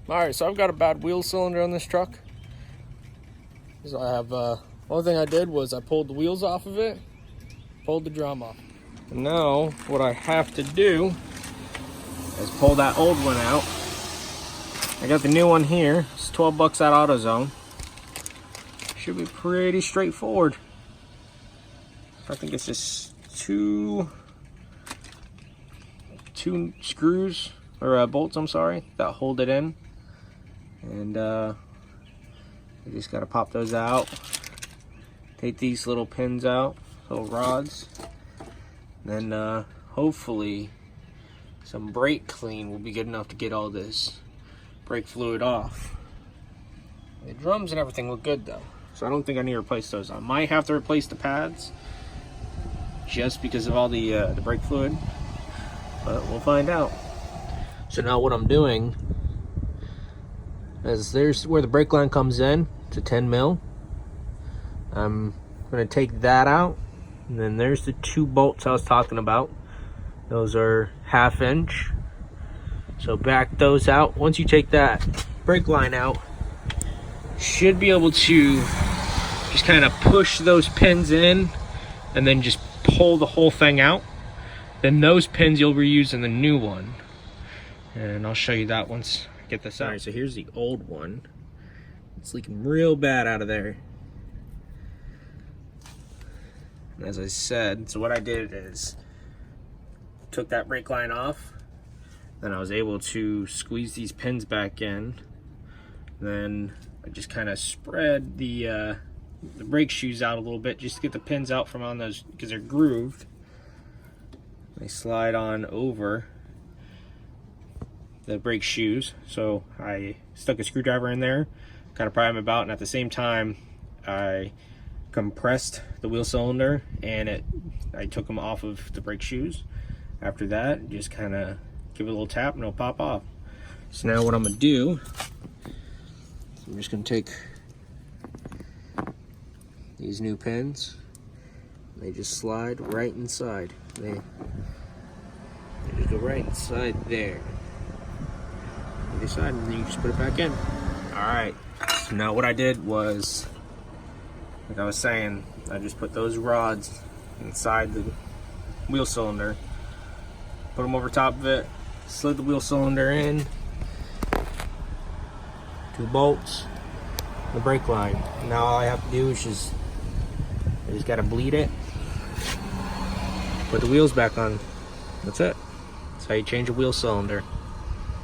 Alright, so I've got a bad wheel cylinder on this truck. So I have, only thing I did was I pulled the wheels off of it, pulled the drum off. And now, what I have to do is pull that old one out. I got the new one here. It's 12 bucks at AutoZone. Should be pretty straightforward. I think it's just two screws, or bolts, I'm sorry, that hold it in. And you just gotta pop those out. Take these little pins out, little rods. Then hopefully some brake clean will be good enough to get all this brake fluid off. The drums and everything look good though, so I don't think I need to replace those. I might have to replace the pads just because of all the brake fluid, but we'll find out. So now what I'm doing is, there's where the brake line comes in to 10 mil. I'm gonna take that out, and then there's the two bolts I was talking about. Those are 1/2 inch. So back those out. Once you take that brake line out, should be able to just kind of push those pins in and then just pull the whole thing out. Then those pins you'll reuse in the new one. And I'll show you that once I get this out. Alright, so here's the old one. It's leaking real bad out of there. And as I said, so what I did is took that brake line off. Then I was able to squeeze these pins back in. Then I just kind of spread the brake shoes out a little bit just to get the pins out from on those, because they're grooved. They slide on over the brake shoes. So I stuck a screwdriver in there, kind of pry them about, and at the same time I compressed the wheel cylinder and I took them off of the brake shoes. After that, just kind of give it a little tap and it'll pop off. So now what I'm gonna do, I'm just gonna take these new pins. They just slide right inside. They just go right inside there. Other side, and then you just put it back in. Alright, so now what I did was, like I was saying, I just put those rods inside the wheel cylinder, put them over top of it, slid the wheel cylinder in, 2 bolts, the brake line. Now all I have to do is I just gotta bleed it, put the wheels back on. That's it. That's how you change a wheel cylinder.